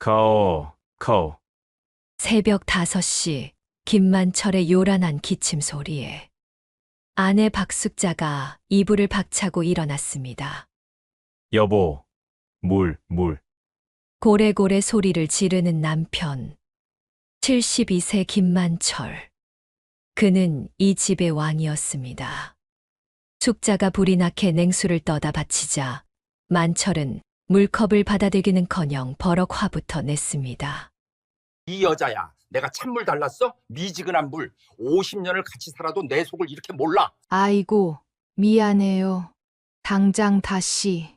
카오. 새벽 5시 김만철의 요란한 기침 소리에 아내 박숙자가 이불을 박차고 일어났습니다. 여보, 물. 고래고래 소리를 지르는 남편. 72세 김만철. 그는 이 집의 왕이었습니다. 숙자가 불이 나게 냉수를 떠다 바치자 만철은 물컵을 받아들기는커녕 버럭 화부터 냈습니다. 이 여자야, 내가 찬물 달랐어? 미지근한 물. 50년을 같이 살아도 내 속을 이렇게 몰라. 아이고, 미안해요. 당장 다시.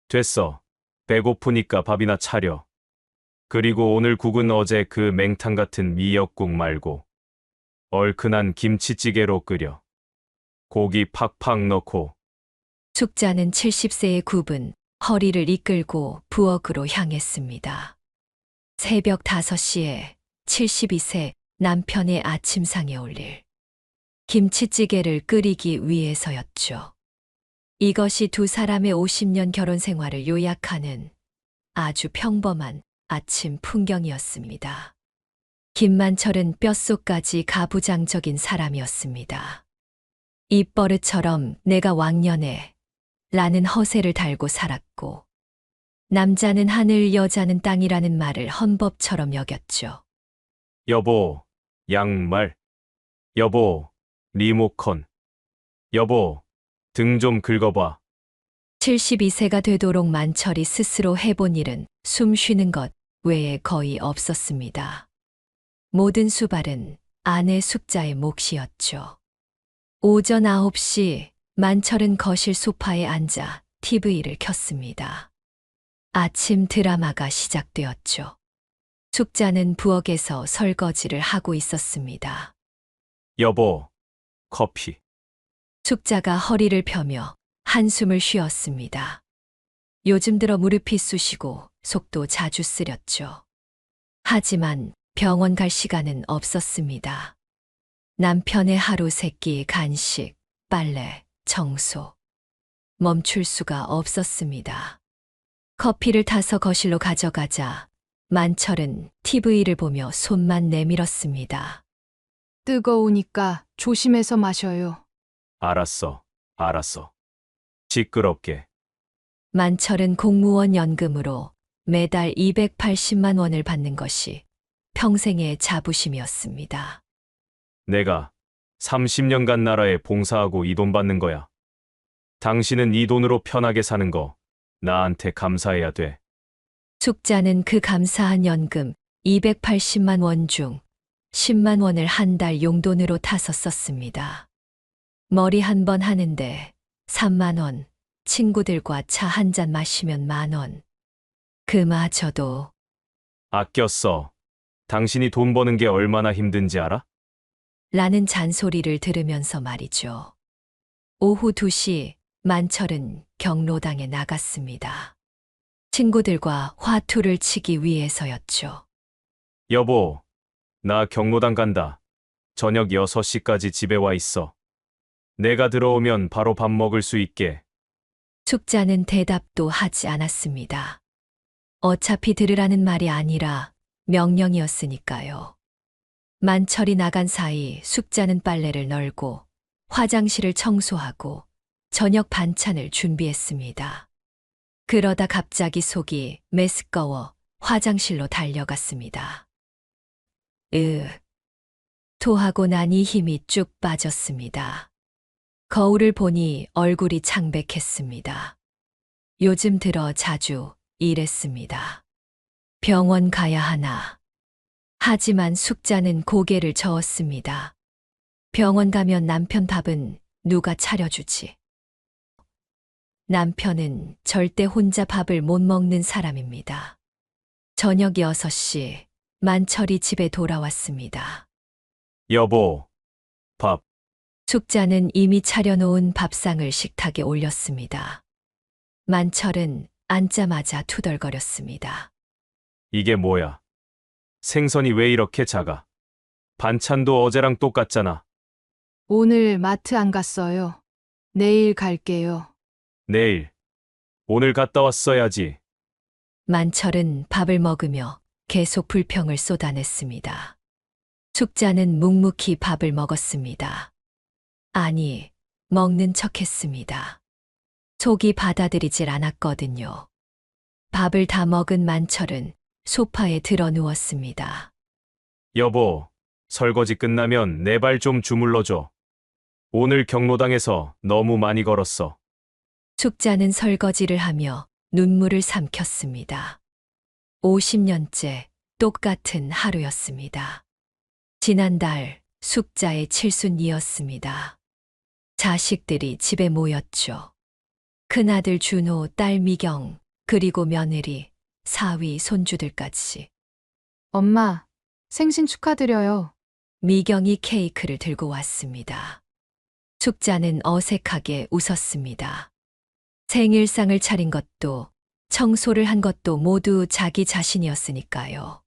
됐어. 배고프니까 밥이나 차려. 그리고 오늘 국은 어제 그 맹탕 같은 미역국 말고 얼큰한 김치찌개로 끓여. 고기 팍팍 넣고. 숙자는 70세의 굽은 허리를 이끌고 부엌으로 향했습니다. 새벽 5시에 72세 남편의 아침상에 올릴 김치찌개를 끓이기 위해서였죠. 이것이 두 사람의 50년 결혼 생활을 요약하는 아주 평범한 아침 풍경이었습니다. 김만철은 뼛속까지 가부장적인 사람이었습니다. 입버릇처럼 내가 왕년에 라는 허세를 달고 살았고 남자는 하늘 여자는 땅이라는 말을 헌법처럼 여겼죠. 여보, 양말. 여보, 리모컨. 여보, 등 좀 긁어봐. 72세가 되도록 만철이 스스로 해본 일은 숨 쉬는 것 외에 거의 없었습니다. 모든 수발은 아내 숙자의 몫이었죠. 오전 9시 만철은 거실 소파에 앉아 TV를 켰습니다. 아침 드라마가 시작되었죠. 숙자는 부엌에서 설거지를 하고 있었습니다. 여보, 커피. 숙자가 허리를 펴며 한숨을 쉬었습니다. 요즘 들어 무릎이 쑤시고 속도 자주 쓰렸죠. 하지만 병원 갈 시간은 없었습니다. 남편의 하루 세끼 간식, 빨래, 청소. 멈출 수가 없었습니다. 커피를 타서 거실로 가져가자 만철은 TV를 보며 손만 내밀었습니다. 뜨거우니까 조심해서 마셔요. 알았어. 시끄럽게. 만철은 공무원 연금으로 매달 280만 원을 받는 것이 평생의 자부심이었습니다. 내가 30년간 나라에 봉사하고 이 돈 받는 거야. 당신은 이 돈으로 편하게 사는 거 나한테 감사해야 돼. 숙자는 그 감사한 연금 280만 원 중 10만 원을 한 달 용돈으로 타서 썼습니다. 머리 한 번 하는데 3만 원, 친구들과 차 한 잔 마시면 10,000원. 그마저도 아껴 써. 당신이 돈 버는 게 얼마나 힘든지 알아? 라는 잔소리를 들으면서 말이죠. 오후 2시 만철은 경로당에 나갔습니다. 친구들과 화투를 치기 위해서였죠. 여보, 나 경로당 간다. 저녁 6시까지 집에 와 있어. 내가 들어오면 바로 밥 먹을 수 있게. 숙자는 대답도 하지 않았습니다. 어차피 들으라는 말이 아니라 명령이었으니까요. 만철이 나간 사이 숙자는 빨래를 널고 화장실을 청소하고 저녁 반찬을 준비했습니다. 그러다 갑자기 메스꺼워 화장실로 달려갔습니다. 토하고 나니 힘이 쭉 빠졌습니다. 거울을 보니 얼굴이 창백했습니다. 요즘 들어 자주 이랬습니다. 병원 가야 하나. 하지만 숙자는 고개를 저었습니다. 병원 가면 남편 밥은 누가 차려주지? 남편은 절대 혼자 밥을 못 먹는 사람입니다. 저녁 6시 만철이 집에 돌아왔습니다. 여보, 밥. 숙자는 이미 차려놓은 밥상을 식탁에 올렸습니다. 만철은 앉자마자 투덜거렸습니다. 이게 뭐야? 생선이 왜 이렇게 작아? 반찬도 어제랑 똑같잖아. 오늘 마트 안 갔어요. 내일 갈게요. 내일. 오늘 갔다 왔어야지. 만철은 밥을 먹으며 계속 불평을 쏟아냈습니다. 숙자는 묵묵히 밥을 먹었습니다. 아니, 먹는 척 했습니다. 속이 받아들이질 않았거든요. 밥을 다 먹은 만철은 소파에 들어 누웠습니다. 여보, 설거지 끝나면 내 발 좀 주물러줘. 오늘 경로당에서 너무 많이 걸었어. 숙자는 설거지를 하며 눈물을 삼켰습니다. 50년째 똑같은 하루였습니다. 지난달 숙자의 칠순이었습니다. 자식들이 집에 모였죠. 큰아들 준호, 딸 미경, 그리고 며느리, 사위, 손주들까지. 엄마, 생신 축하드려요. 미경이 케이크를 들고 왔습니다. 숙자는 어색하게 웃었습니다. 생일상을 차린 것도 청소를 한 것도 모두 자기 자신이었으니까요.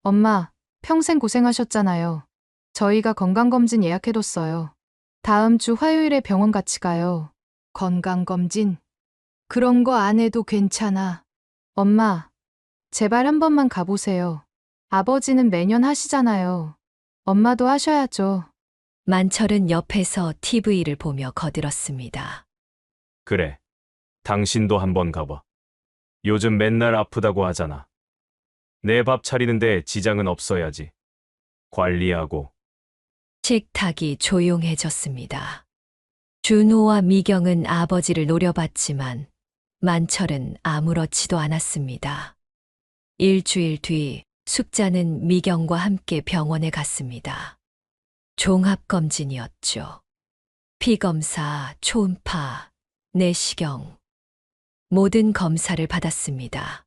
엄마, 평생 고생하셨잖아요. 저희가 건강검진 예약해뒀어요. 다음 주 화요일에 병원 같이 가요. 건강검진? 그런 거 안 해도 괜찮아. 엄마, 제발 한 번만 가보세요. 아버지는 매년 하시잖아요. 엄마도 하셔야죠. 만철은 옆에서 TV를 보며 거들었습니다. 그래. 당신도 한번 가봐. 요즘 맨날 아프다고 하잖아. 내 밥 차리는데 지장은 없어야지. 관리하고. 식탁이 조용해졌습니다. 준호와 미경은 아버지를 노려봤지만 만철은 아무렇지도 않았습니다. 일주일 뒤 숙자는 미경과 함께 병원에 갔습니다. 종합검진이었죠. 피검사, 초음파, 내시경, 모든 검사를 받았습니다.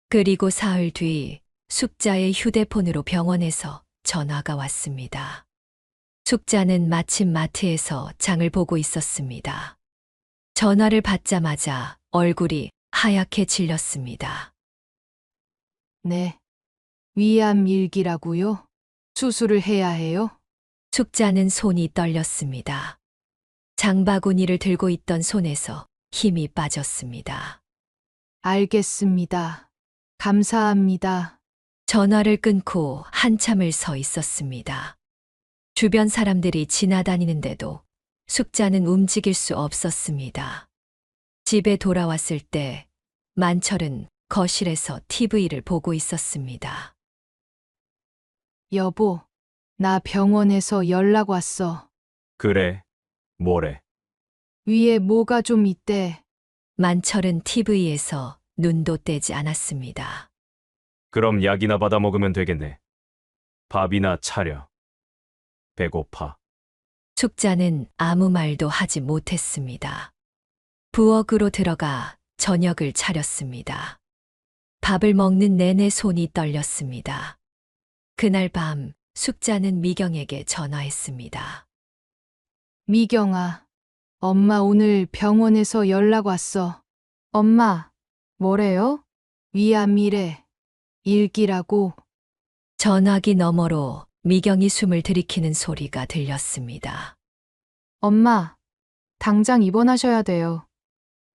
그리고 사흘 뒤 숙자의 휴대폰으로 병원에서 전화가 왔습니다. 숙자는 마침 마트에서 장을 보고 있었습니다. 전화를 받자마자 얼굴이 하얗게 질렸습니다. 네. 위암 일기라고요? 수술을 해야 해요? 숙자는 손이 떨렸습니다. 장바구니를 들고 있던 손에서 힘이 빠졌습니다. 알겠습니다. 감사합니다. 전화를 끊고 한참을 서 있었습니다. 주변 사람들이 지나다니는데도 숙자는 움직일 수 없었습니다. 집에 돌아왔을 때 만철은 거실에서 TV를 보고 있었습니다. 여보, 나 병원에서 연락 왔어. 그래. 뭐래. 위에 뭐가 좀 있대. 만철은 TV에서 눈도 떼지 않았습니다. 그럼 약이나 받아 먹으면 되겠네. 밥이나 차려. 배고파. 숙자는 아무 말도 하지 못했습니다. 부엌으로 들어가 저녁을 차렸습니다. 밥을 먹는 내내 손이 떨렸습니다. 그날 밤 숙자는 미경에게 전화했습니다. 미경아, 엄마 오늘 병원에서 연락 왔어. 엄마, 뭐래요? 위암이래. 일기라고. 전화기 너머로 미경이 숨을 들이키는 소리가 들렸습니다. 엄마, 당장 입원하셔야 돼요.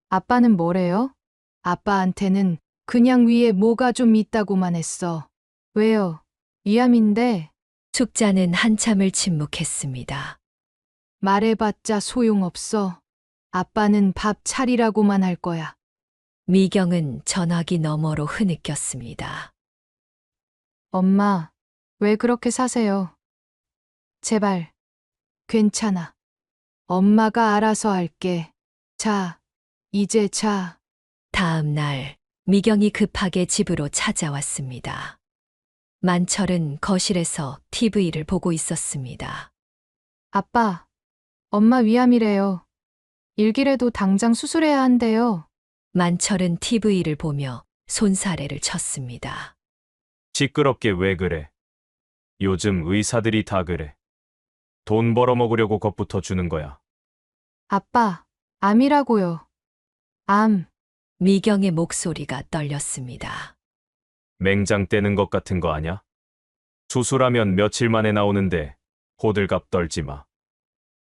아빠는 뭐래요? 아빠한테는 그냥 위에 뭐가 좀 있다고만 했어. 왜요? 위암인데 숙자는 한참을 침묵했습니다. 말해봤자 소용없어. 아빠는 밥 차리라고만 할 거야. 미경은 전화기 너머로 흐느꼈습니다. 엄마, 왜 그렇게 사세요? 제발. 괜찮아. 엄마가 알아서 할게. 자, 이제 자. 다음 날 미경이 급하게 집으로 찾아왔습니다. 만철은 거실에서 TV를 보고 있었습니다. 아빠, 엄마 위암이래요. 일기래도 당장 수술해야 한대요. 만철은 TV를 보며 손사래를 쳤습니다. 시끄럽게 왜 그래. 요즘 의사들이 다 그래. 돈 벌어먹으려고 겁부터 주는 거야. 아빠, 암이라고요. 암. 미경의 목소리가 떨렸습니다. 맹장 떼는 것 같은 거 아냐? 수술하면 며칠 만에 나오는데 호들갑 떨지 마.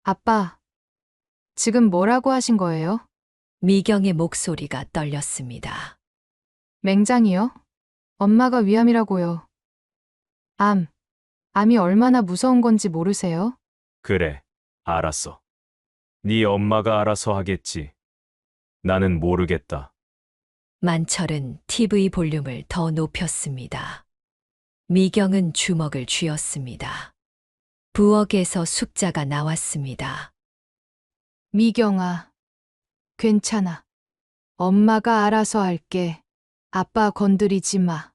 아빠, 지금 뭐라고 하신 거예요? 미경의 목소리가 떨렸습니다. 맹장이요? 엄마가 위암이라고요. 암이 얼마나 무서운 건지 모르세요? 그래, 알았어. 네 엄마가 알아서 하겠지. 나는 모르겠다. 만철은 TV 볼륨을 더 높였습니다. 미경은 주먹을 쥐었습니다. 부엌에서 숙자가 나왔습니다. 미경아, 괜찮아. 엄마가 알아서 할게. 아빠 건드리지 마.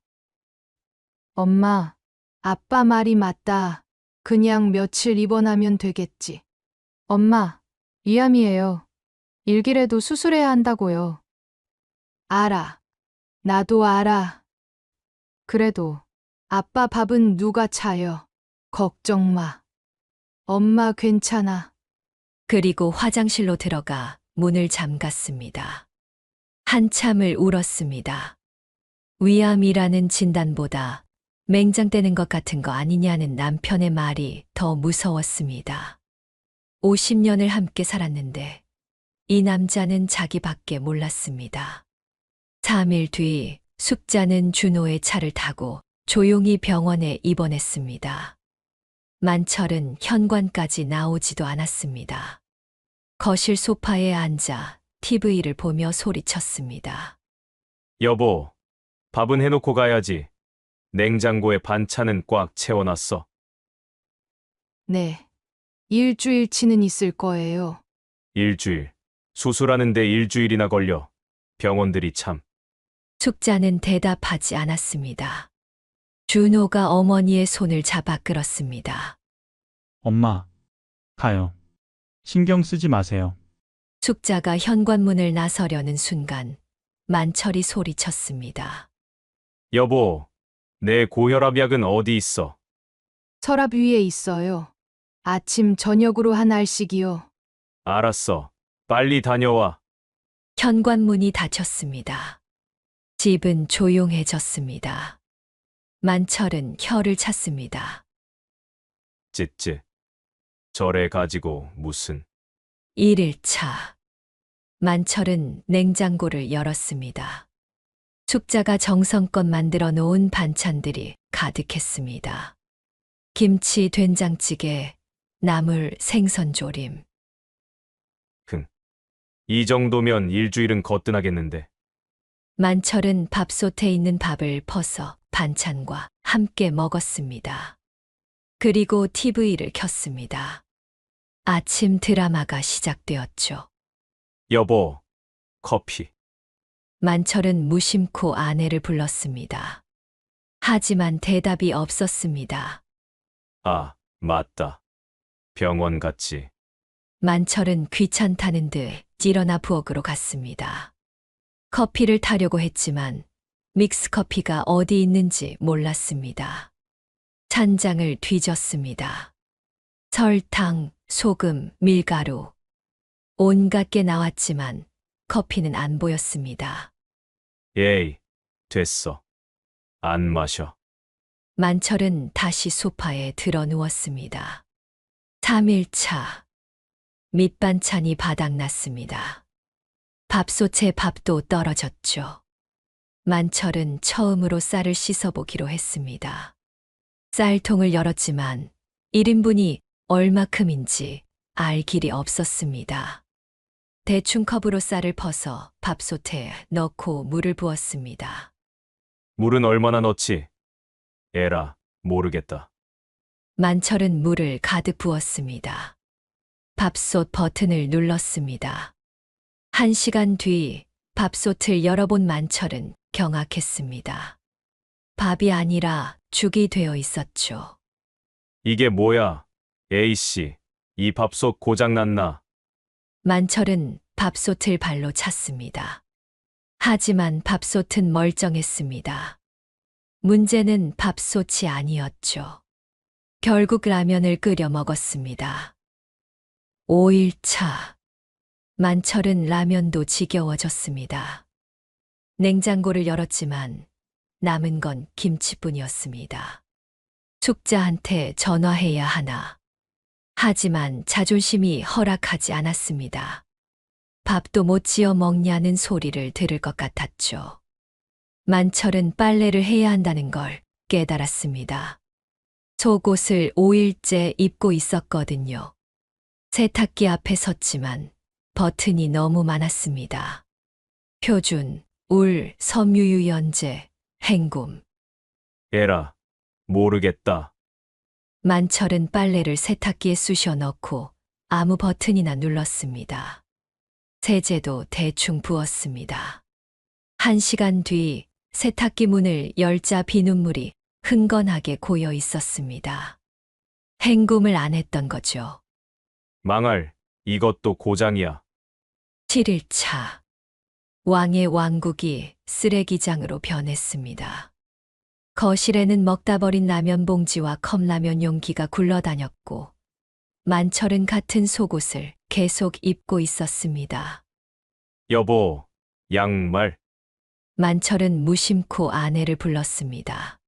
엄마, 아빠 말이 맞다. 그냥 며칠 입원하면 되겠지. 엄마, 위암이에요. 일기라도 수술해야 한다고요. 알아. 나도 알아. 그래도 아빠 밥은 누가 차려? 걱정 마. 엄마 괜찮아. 그리고 화장실로 들어가 문을 잠갔습니다. 한참을 울었습니다. 위암이라는 진단보다 맹장되는 것 같은 거 아니냐는 남편의 말이 더 무서웠습니다. 50년을 함께 살았는데 이 남자는 자기밖에 몰랐습니다. 3일 뒤 숙자는 준호의 차를 타고 조용히 병원에 입원했습니다. 만철은 현관까지 나오지도 않았습니다. 거실 소파에 앉아 TV를 보며 소리쳤습니다. 여보, 밥은 해놓고 가야지. 냉장고에 반찬은 꽉 채워놨어. 네. 일주일치는 있을 거예요. 일주일. 수술하는데 일주일이나 걸려. 병원들이 참. 숙자는 대답하지 않았습니다. 준호가 어머니의 손을 잡아 끌었습니다. 엄마, 가요. 신경 쓰지 마세요. 숙자가 현관문을 나서려는 순간 만철이 소리쳤습니다. 여보, 내 고혈압 약은 어디 있어? 서랍 위에 있어요. 아침 저녁으로 한 알씩이요. 알았어. 빨리 다녀와. 현관문이 닫혔습니다. 집은 조용해졌습니다. 만철은 혀를 찼습니다. 쯧쯧. 저래 가지고 무슨. 1일차. 만철은 냉장고를 열었습니다. 숙자가 정성껏 만들어 놓은 반찬들이 가득했습니다. 김치, 된장찌개, 나물, 생선조림. 이 정도면 일주일은 거뜬하겠는데. 만철은 밥솥에 있는 밥을 퍼서 반찬과 함께 먹었습니다. 그리고 TV를 켰습니다. 아침 드라마가 시작되었죠. 여보, 커피. 만철은 무심코 아내를 불렀습니다. 하지만 대답이 없었습니다. 아, 맞다. 병원 갔지. 만철은 귀찮다는 듯 일어나 부엌으로 갔습니다. 커피를 타려고 했지만 믹스커피가 어디 있는지 몰랐습니다. 찬장을 뒤졌습니다. 설탕, 소금, 밀가루. 온갖 게 나왔지만 커피는 안 보였습니다. 에이, 됐어. 안 마셔. 만철은 다시 소파에 들어 누웠습니다. 3일차. 밑반찬이 바닥났습니다. 밥솥에 밥도 떨어졌죠. 만철은 처음으로 쌀을 씻어보기로 했습니다. 쌀통을 열었지만 1인분이 얼마큼인지 알 길이 없었습니다. 대충 컵으로 쌀을 퍼서 밥솥에 넣고 물을 부었습니다. 물은 얼마나 넣지? 에라, 모르겠다. 만철은 물을 가득 부었습니다. 밥솥 버튼을 눌렀습니다. 1시간 뒤 밥솥을 열어본 만철은 경악했습니다. 밥이 아니라 죽이 되어 있었죠. 이게 뭐야? A씨, 이 밥솥 고장났나? 만철은 밥솥을 발로 찼습니다. 하지만 밥솥은 멀쩡했습니다. 문제는 밥솥이 아니었죠. 결국 라면을 끓여 먹었습니다. 5일차. 만철은 라면도 지겨워졌습니다. 냉장고를 열었지만 남은 건 김치뿐이었습니다. 숙자한테 전화해야 하나. 하지만 자존심이 허락하지 않았습니다. 밥도 못 지어 먹냐는 소리를 들을 것 같았죠. 만철은 빨래를 해야 한다는 걸 깨달았습니다. 속옷을 5일째 입고 있었거든요. 세탁기 앞에 섰지만 버튼이 너무 많았습니다. 표준, 울, 섬유유연제, 헹굼. 에라, 모르겠다. 만철은 빨래를 세탁기에 쑤셔 넣고 아무 버튼이나 눌렀습니다. 세제도 대충 부었습니다. 1시간 뒤 세탁기 문을 열자 비눗물이 흥건하게 고여 있었습니다. 헹굼을 안 했던 거죠. 망할, 이것도 고장이야. 7일차. 왕의 왕국이 쓰레기장으로 변했습니다. 거실에는 먹다 버린 라면 봉지와 컵라면 용기가 굴러다녔고, 만철은 같은 속옷을 계속 입고 있었습니다. 여보, 양말. 만철은 무심코 아내를 불렀습니다.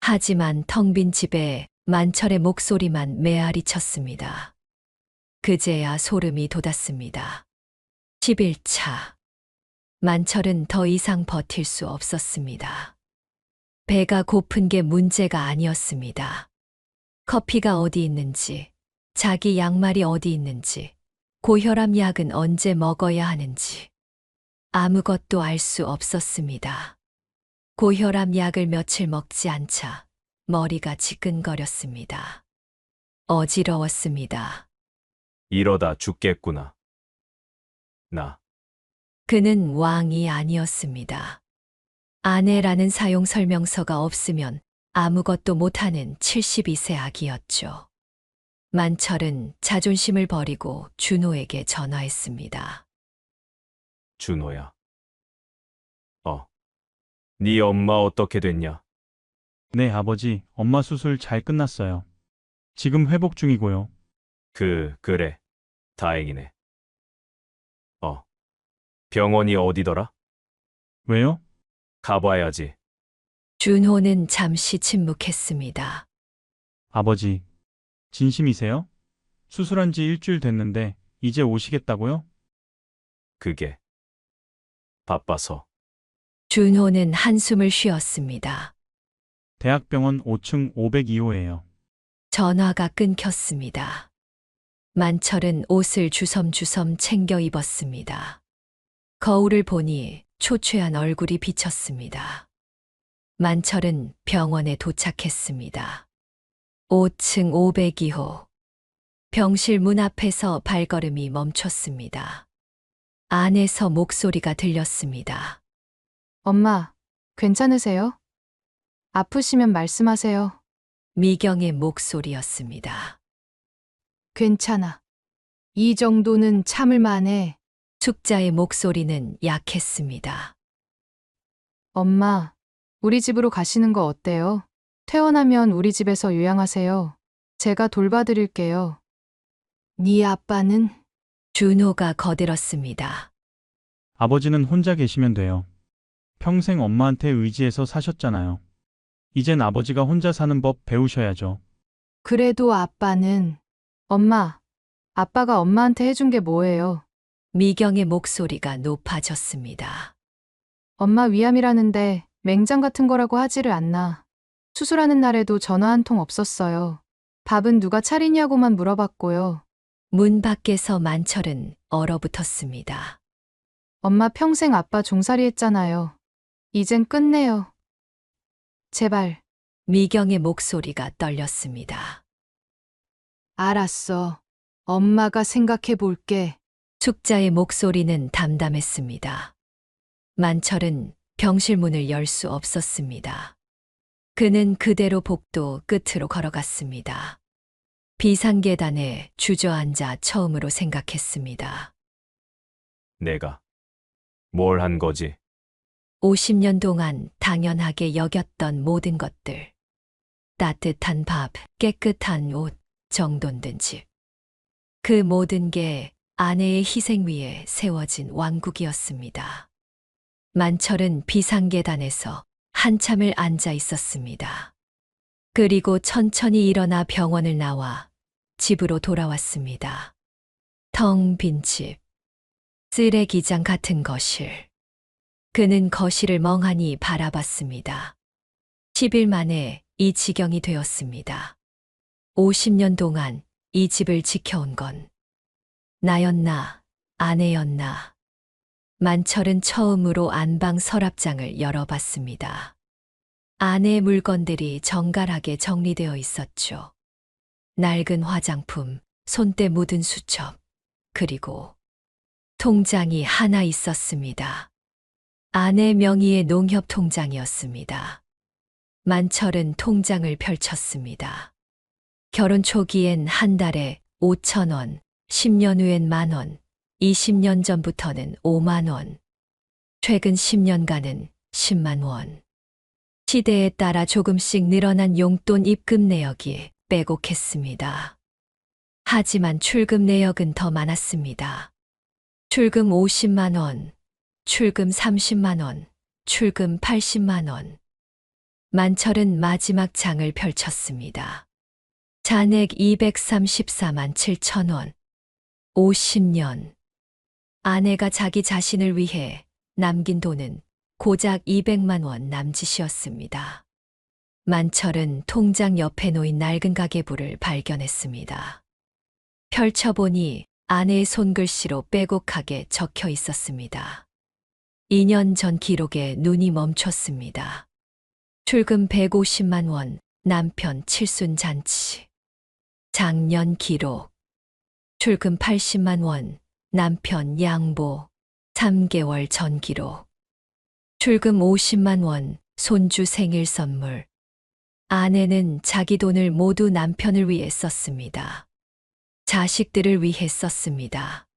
하지만 텅 빈 집에 만철의 목소리만 메아리 쳤습니다. 그제야 소름이 돋았습니다. 11차. 만철은 더 이상 버틸 수 없었습니다. 배가 고픈 게 문제가 아니었습니다. 커피가 어디 있는지, 자기 양말이 어디 있는지, 고혈압 약은 언제 먹어야 하는지 아무것도 알 수 없었습니다. 고혈압 약을 며칠 먹지 않자 머리가 지끈거렸습니다. 어지러웠습니다. 이러다 죽겠구나. 나. 그는 왕이 아니었습니다. 아내라는 사용 설명서가 없으면 아무것도 못하는 72세 아기였죠. 만철은 자존심을 버리고 준호에게 전화했습니다. 준호야. 네 엄마 어떻게 됐냐? 네, 아버지, 엄마 수술 잘 끝났어요. 지금 회복 중이고요. 그래. 다행이네. 병원이 어디더라? 왜요? 가봐야지. 준호는 잠시 침묵했습니다. 아버지, 진심이세요? 수술한 지 일주일 됐는데 이제 오시겠다고요? 그게. 바빠서. 준호는 한숨을 쉬었습니다. 대학병원 5층 502호예요. 전화가 끊겼습니다. 만철은 옷을 주섬주섬 챙겨 입었습니다. 거울을 보니 초췌한 얼굴이 비쳤습니다. 만철은 병원에 도착했습니다. 5층 502호. 병실 문 앞에서 발걸음이 멈췄습니다. 안에서 목소리가 들렸습니다. 엄마, 괜찮으세요? 아프시면 말씀하세요. 미경의 목소리였습니다. 괜찮아. 이 정도는 참을 만해. 숙자의 목소리는 약했습니다. 엄마, 우리 집으로 가시는 거 어때요? 퇴원하면 우리 집에서 요양하세요. 제가 돌봐드릴게요. 네 아빠는? 준호가 거들었습니다. 아버지는 혼자 계시면 돼요. 평생 엄마한테 의지해서 사셨잖아요. 이젠 아버지가 혼자 사는 법 배우셔야죠. 그래도 아빠는? 엄마, 아빠가 엄마한테 해준 게 뭐예요? 미경의 목소리가 높아졌습니다. 엄마 위암이라는데 맹장 같은 거라고 하지를 않나. 수술하는 날에도 전화 한 통 없었어요. 밥은 누가 차리냐고만 물어봤고요. 문 밖에서 만철은 얼어붙었습니다. 엄마 평생 아빠 종살이 했잖아요. 이젠 끝내요. 제발. 미경의 목소리가 떨렸습니다. 알았어. 엄마가 생각해 볼게. 숙자의 목소리는 담담했습니다. 만철은 병실 문을 열 수 없었습니다. 그는 그대로 복도 끝으로 걸어갔습니다. 비상계단에 주저앉아 처음으로 생각했습니다. 내가. 뭘 한 거지? 50년 동안 당연하게 여겼던 모든 것들. 따뜻한 밥, 깨끗한 옷, 정돈된 집. 그 모든 게 아내의 희생 위에 세워진 왕국이었습니다. 만철은 비상계단에서 한참을 앉아 있었습니다. 그리고 천천히 일어나 병원을 나와 집으로 돌아왔습니다. 텅 빈 집, 쓰레기장 같은 거실, 그는 거실을 멍하니 바라봤습니다. 10일 만에 이 지경이 되었습니다. 50년 동안 이 집을 지켜온 건 나였나, 아내였나. 만철은 처음으로 안방 서랍장을 열어봤습니다. 안에 물건들이 정갈하게 정리되어 있었죠. 낡은 화장품, 손때 묻은 수첩, 그리고 통장이 하나 있었습니다. 아내 명의의 농협 통장이었습니다. 만철은 통장을 펼쳤습니다. 결혼 초기엔 한 달에 5,000원, 10년 후엔 10,000원, 20년 전부터는 5만 원, 최근 10년간은 10만 원. 시대에 따라 조금씩 늘어난 용돈 입금 내역이 빼곡했습니다. 하지만 출금 내역은 더 많았습니다. 출금 50만 원, 출금 30만 원, 출금 80만 원. 만철은 마지막 장을 펼쳤습니다. 잔액 234만 7천 원. 50년. 아내가 자기 자신을 위해 남긴 돈은 고작 200만 원 남짓이었습니다. 만철은 통장 옆에 놓인 낡은 가계부를 발견했습니다. 펼쳐보니 아내의 손글씨로 빼곡하게 적혀 있었습니다. 2년 전 기록에 눈이 멈췄습니다. 출금 150만 원, 남편 칠순 잔치. 작년 기록. 출금 80만 원, 남편 양보. 3개월 전 기록. 출금 50만 원, 손주 생일 선물. 아내는 자기 돈을 모두 남편을 위해 썼습니다. 자식들을 위해 썼습니다.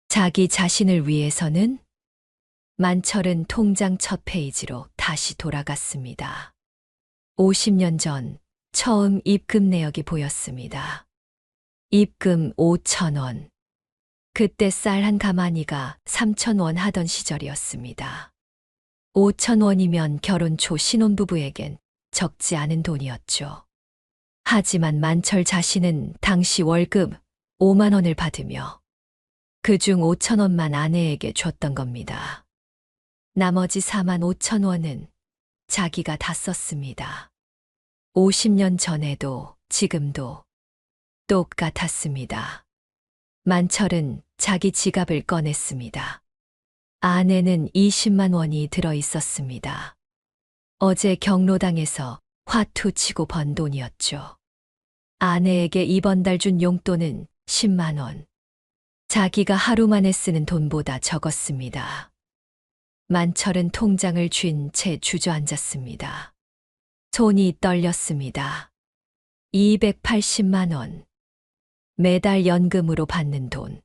자기 자신을 위해서는? 만철은 통장 첫 페이지로 다시 돌아갔습니다. 50년 전 처음 입금 내역이 보였습니다. 입금 5,000원. 그때 쌀 한 가마니가 3,000원 하던 시절이었습니다. 5,000원이면 결혼 초 신혼부부에겐 적지 않은 돈이었죠. 하지만 만철 자신은 당시 월급 5만 원을 받으며 그중 5,000원만 아내에게 줬던 겁니다. 나머지 4만 5천 원은 자기가 다 썼습니다. 50년 전에도 지금도 똑같았습니다. 만철은 자기 지갑을 꺼냈습니다. 안에는 20만 원이 들어 있었습니다. 어제 경로당에서 화투 치고 번 돈이었죠. 아내에게 이번 달 준 용돈은 10만 원. 자기가 하루 만에 쓰는 돈보다 적었습니다. 만철은 통장을 쥔 채 주저앉았습니다. 손이 떨렸습니다. 280만 원. 매달 연금으로 받는 돈.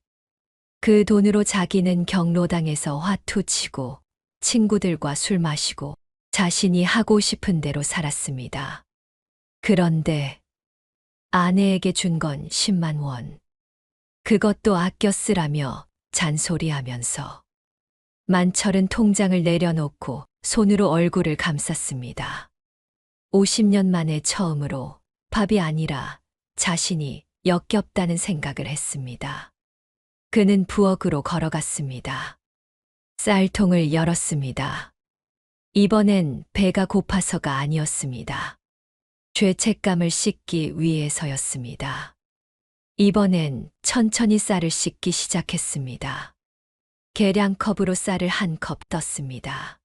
그 돈으로 자기는 경로당에서 화투 치고 친구들과 술 마시고 자신이 하고 싶은 대로 살았습니다. 그런데 아내에게 준 건 10만 원. 그것도 아껴 쓰라며 잔소리하면서 만철은 통장을 내려놓고 손으로 얼굴을 감쌌습니다. 50년 만에 처음으로 밥이 아니라 자신이 역겹다는 생각을 했습니다. 그는 부엌으로 걸어갔습니다. 쌀통을 열었습니다. 이번엔 배가 고파서가 아니었습니다. 죄책감을 씻기 위해서였습니다. 이번엔 천천히 쌀을 씻기 시작했습니다. 계량컵으로 쌀을 한 컵 떴습니다.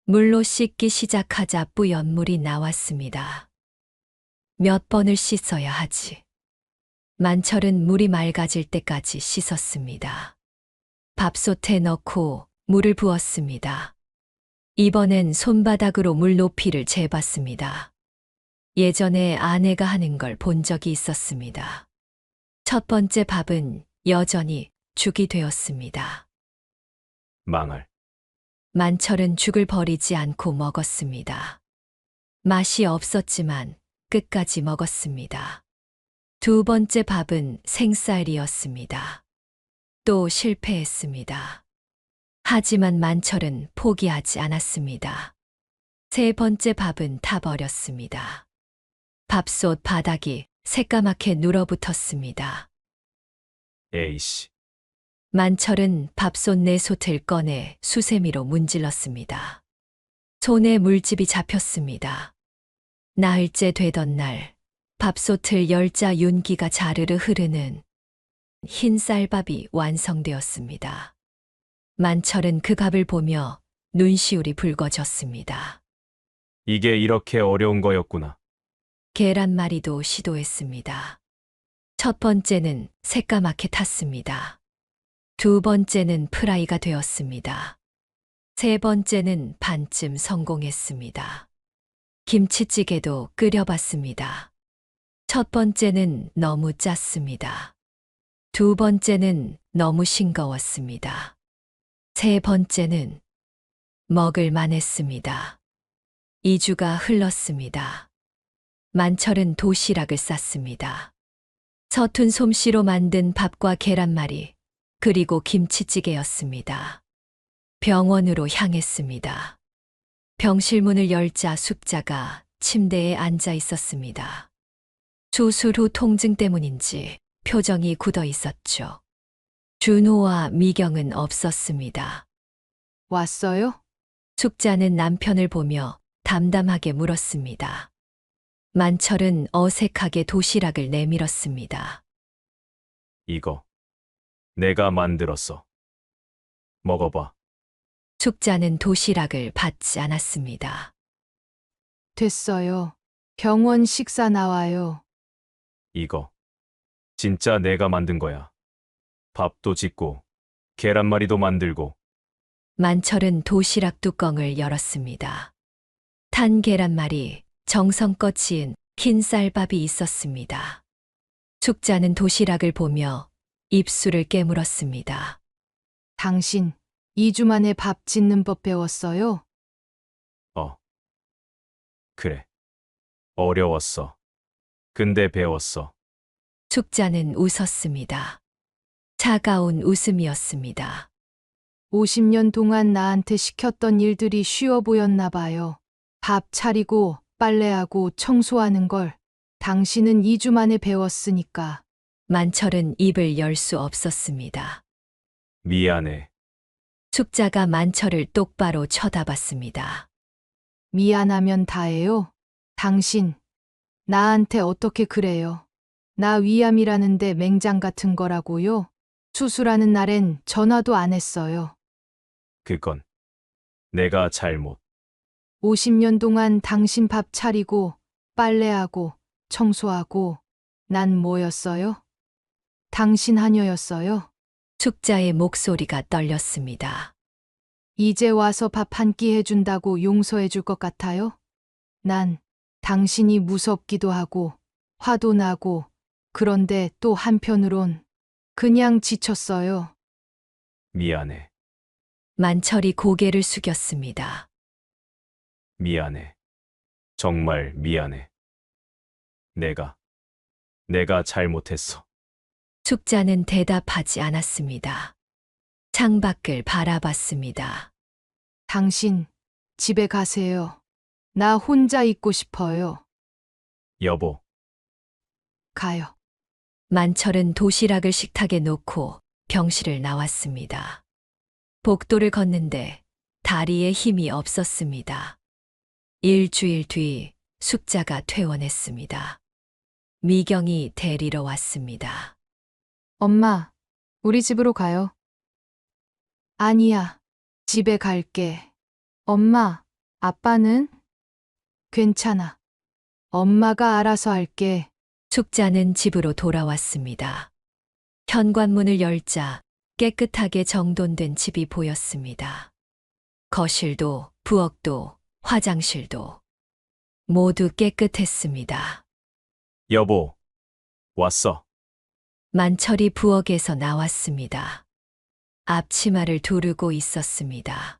물로 씻기 시작하자 뿌연 물이 나왔습니다. 몇 번을 씻어야 하지. 만철은 물이 맑아질 때까지 씻었습니다. 밥솥에 넣고 물을 부었습니다. 이번엔 손바닥으로 물 높이를 재봤습니다. 예전에 아내가 하는 걸 본 적이 있었습니다. 첫 번째 밥은 여전히 죽이 되었습니다. 망할. 만철은 죽을 버리지 않고 먹었습니다. 맛이 없었지만 끝까지 먹었습니다. 두 번째 밥은 생쌀이었습니다. 또 실패했습니다. 하지만 만철은 포기하지 않았습니다. 세 번째 밥은 타버렸습니다. 밥솥 바닥이 새까맣게 눌어붙었습니다. 에이씨. 만철은 밥솥 네 솥을 꺼내 수세미로 문질렀습니다. 손에 물집이 잡혔습니다. 나흘째 되던 날 밥솥을 열자 윤기가 자르르 흐르는 흰 쌀밥이 완성되었습니다. 만철은 그 밥을 보며 눈시울이 붉어졌습니다. 이게 이렇게 어려운 거였구나. 계란말이도 시도했습니다. 첫 번째는 새까맣게 탔습니다. 두 번째는 프라이가 되었습니다. 세 번째는 반쯤 성공했습니다. 김치찌개도 끓여봤습니다. 첫 번째는 너무 짰습니다. 두 번째는 너무 싱거웠습니다. 세 번째는 먹을 만했습니다. 2주가 흘렀습니다. 만철은 도시락을 쌌습니다. 서툰 솜씨로 만든 밥과 계란말이, 그리고 김치찌개였습니다. 병원으로 향했습니다. 병실 문을 열자 숙자가 침대에 앉아 있었습니다. 수술 후 통증 때문인지 표정이 굳어 있었죠. 준호와 미경은 없었습니다. 왔어요? 숙자는 남편을 보며 담담하게 물었습니다. 만철은 어색하게 도시락을 내밀었습니다. 이거 내가 만들었어. 먹어봐. 숙자는 도시락을 받지 않았습니다. 됐어요. 병원 식사 나와요. 이거 진짜 내가 만든 거야. 밥도 짓고 계란말이도 만들고. 만철은 도시락 뚜껑을 열었습니다. 탄 계란말이, 정성껏 지은 흰 쌀밥이 있었습니다. 숙자는 도시락을 보며 입술을 깨물었습니다. 당신 2주 만에 밥 짓는 법 배웠어요? 그래. 어려웠어. 근데 배웠어. 숙자는 웃었습니다. 차가운 웃음이었습니다. 50년 동안 나한테 시켰던 일들이 쉬워 보였나 봐요. 밥 차리고 빨래하고 청소하는 걸 당신은 2주 만에 배웠으니까. 만철은 입을 열 수 없었습니다. 미안해. 숙자가 만철을 똑바로 쳐다봤습니다. 미안하면 다해요. 당신, 나한테 어떻게 그래요? 나 위암이라는데 맹장 같은 거라고요? 수술하는 날엔 전화도 안 했어요. 그건 내가 잘못. 50년 동안 당신 밥 차리고 빨래하고 청소하고 난 뭐였어요? 당신 하녀였어요? 숙자의 목소리가 떨렸습니다. 이제 와서 밥 한 끼 해준다고 용서해 줄 것 같아요? 난 당신이 무섭기도 하고 화도 나고 그런데 또 한편으론 그냥 지쳤어요. 미안해. 만철이 고개를 숙였습니다. 미안해. 정말 미안해. 내가 잘못했어. 숙자는 대답하지 않았습니다. 창밖을 바라봤습니다. 당신 집에 가세요. 나 혼자 있고 싶어요. 여보, 가요. 만철은 도시락을 식탁에 놓고 병실을 나왔습니다. 복도를 걷는데 다리에 힘이 없었습니다. 일주일 뒤 숙자가 퇴원했습니다. 미경이 데리러 왔습니다. 엄마, 우리 집으로 가요. 아니야. 집에 갈게. 엄마, 아빠는? 괜찮아. 엄마가 알아서 할게. 숙자는 집으로 돌아왔습니다. 현관문을 열자 깨끗하게 정돈된 집이 보였습니다. 거실도, 부엌도, 화장실도 모두 깨끗했습니다. 여보, 왔어. 만철이 부엌에서 나왔습니다. 앞치마를 두르고 있었습니다.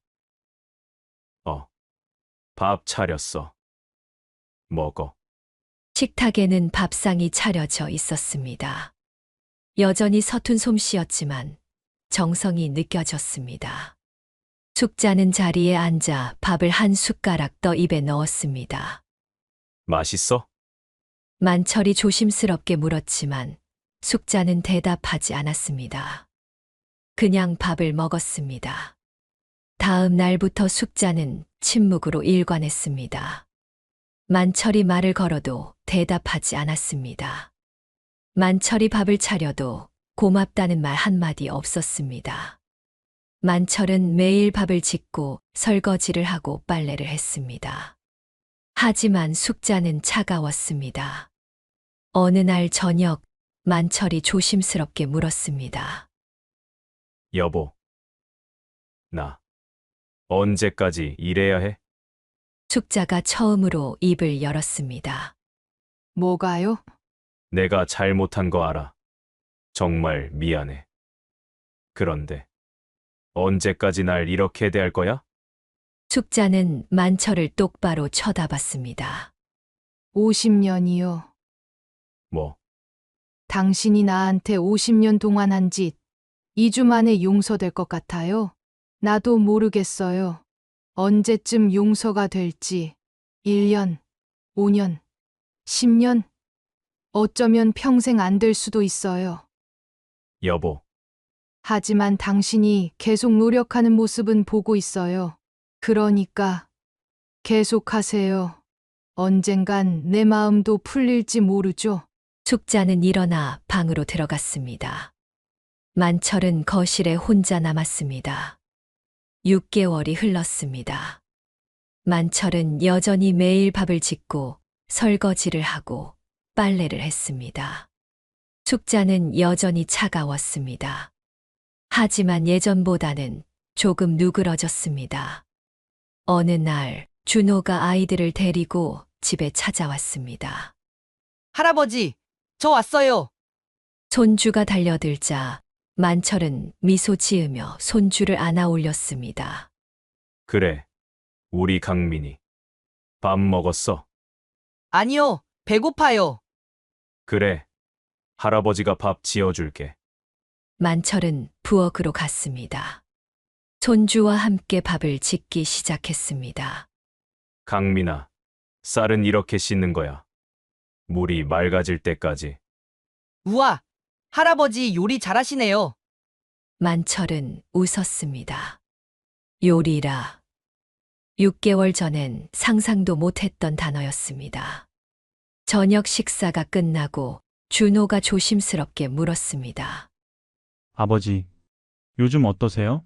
밥 차렸어. 먹어. 식탁에는 밥상이 차려져 있었습니다. 여전히 서툰 솜씨였지만 정성이 느껴졌습니다. 숙자는 자리에 앉아 밥을 한 숟가락 더 입에 넣었습니다. 맛있어? 만철이 조심스럽게 물었지만 숙자는 대답하지 않았습니다. 그냥 밥을 먹었습니다. 다음 날부터 숙자는 침묵으로 일관했습니다. 만철이 말을 걸어도 대답하지 않았습니다. 만철이 밥을 차려도 고맙다는 말 한마디 없었습니다. 만철은 매일 밥을 짓고 설거지를 하고 빨래를 했습니다. 하지만 숙자는 차가웠습니다. 어느 날 저녁 만철이 조심스럽게 물었습니다. 여보, 나 언제까지 일해야 해? 숙자가 처음으로 입을 열었습니다. 뭐가요? 내가 잘못한 거 알아. 정말 미안해. 그런데 언제까지 날 이렇게 대할 거야? 숙자는 만철을 똑바로 쳐다봤습니다. 50년이요. 뭐, 당신이 나한테 50년 동안 한 짓, 2주 만에 용서될 것 같아요? 나도 모르겠어요. 언제쯤 용서가 될지. 1년, 5년, 10년? 어쩌면 평생 안 될 수도 있어요. 여보, 하지만 당신이 계속 노력하는 모습은 보고 있어요. 그러니까 계속하세요. 언젠간 내 마음도 풀릴지 모르죠. 숙자는 일어나 방으로 들어갔습니다. 만철은 거실에 혼자 남았습니다. 6개월이 흘렀습니다. 만철은 여전히 매일 밥을 짓고 설거지를 하고 빨래를 했습니다. 숙자는 여전히 차가웠습니다. 하지만 예전보다는 조금 누그러졌습니다. 어느 날 준호가 아이들을 데리고 집에 찾아왔습니다. 할아버지, 저 왔어요. 손주가 달려들자 만철은 미소 지으며 손주를 안아 올렸습니다. 그래. 우리 강민이. 밥 먹었어? 아니요, 배고파요. 그래. 할아버지가 밥 지어줄게. 만철은 부엌으로 갔습니다. 손주와 함께 밥을 짓기 시작했습니다. 강민아, 쌀은 이렇게 씻는 거야. 물이 맑아질 때까지. 우와, 할아버지 요리 잘하시네요. 만철은 웃었습니다. 요리라. 6개월 전엔 상상도 못했던 단어였습니다. 저녁 식사가 끝나고 준호가 조심스럽게 물었습니다. 아버지, 요즘 어떠세요?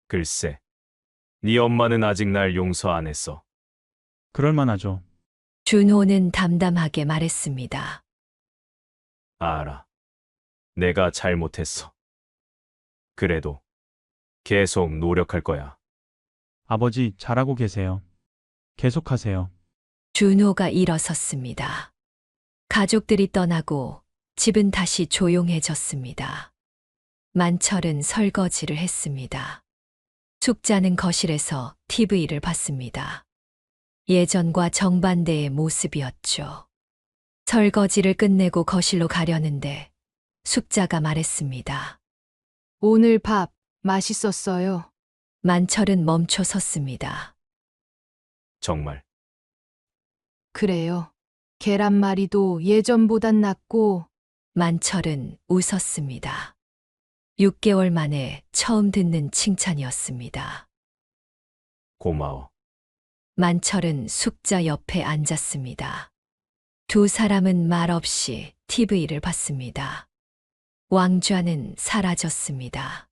글쎄. 네 엄마는 아직 날 용서 안 했어. 그럴만하죠. 준호는 담담하게 말했습니다. 알아. 내가 잘못했어. 그래도 계속 노력할 거야. 아버지, 잘하고 계세요. 계속하세요. 준호가 일어섰습니다. 가족들이 떠나고 집은 다시 조용해졌습니다. 만철은 설거지를 했습니다. 숙자는 거실에서 TV를 봤습니다. 예전과 정반대의 모습이었죠. 설거지를 끝내고 거실로 가려는데 숙자가 말했습니다. 오늘 밥 맛있었어요. 만철은 멈춰 섰습니다. 정말. 그래요. 계란말이도 예전보단 낫고 만철은 웃었습니다. 6개월 만에 처음 듣는 칭찬이었습니다. 고마워. 만철은 숙자 옆에 앉았습니다. 두 사람은 말없이 TV를 봤습니다. 왕좌는 사라졌습니다.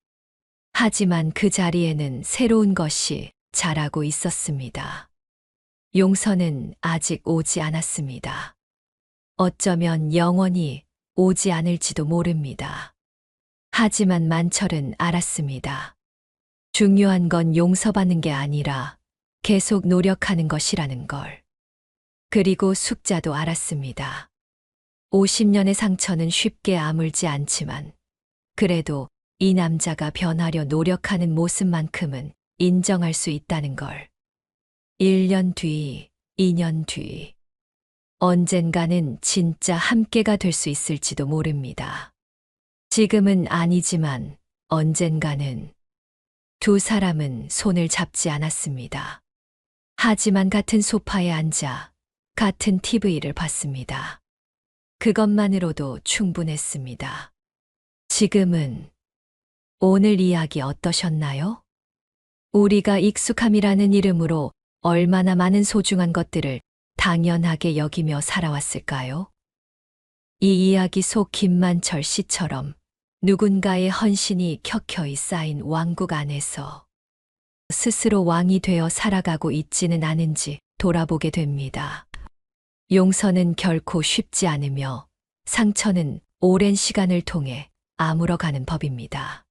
하지만 그 자리에는 새로운 것이 자라고 있었습니다. 용서는 아직 오지 않았습니다. 어쩌면 영원히 오지 않을지도 모릅니다. 하지만 만철은 알았습니다. 중요한 건 용서받는 게 아니라 계속 노력하는 것이라는 걸. 그리고 숙자도 알았습니다. 50년의 상처는 쉽게 아물지 않지만 그래도 이 남자가 변하려 노력하는 모습만큼은 인정할 수 있다는 걸. 1년 뒤, 2년 뒤. 언젠가는 진짜 함께가 될 수 있을지도 모릅니다. 지금은 아니지만 언젠가는. 두 사람은 손을 잡지 않았습니다. 하지만 같은 소파에 앉아 같은 TV를 봤습니다. 그것만으로도 충분했습니다. 지금은 오늘 이야기 어떠셨나요? 우리가 익숙함이라는 이름으로 얼마나 많은 소중한 것들을 당연하게 여기며 살아왔을까요? 이 이야기 속 김만철 씨처럼 누군가의 헌신이 켜켜이 쌓인 왕국 안에서 스스로 왕이 되어 살아가고 있지는 않은지 돌아보게 됩니다. 용서는 결코 쉽지 않으며 상처는 오랜 시간을 통해 아물어가는 법입니다.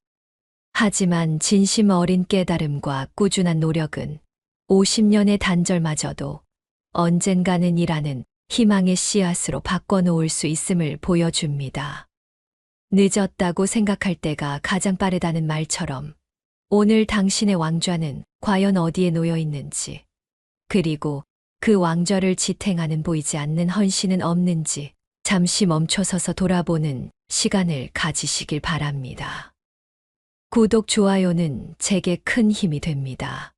하지만 진심 어린 깨달음과 꾸준한 노력은 50년의 단절마저도 언젠가는 이라는 희망의 씨앗으로 바꿔놓을 수 있음을 보여줍니다. 늦었다고 생각할 때가 가장 빠르다는 말처럼 오늘 당신의 왕좌는 과연 어디에 놓여 있는지, 그리고 그 왕좌를 지탱하는 보이지 않는 헌신은 없는지 잠시 멈춰서서 돌아보는 시간을 가지시길 바랍니다. 구독, 좋아요는 제게 큰 힘이 됩니다.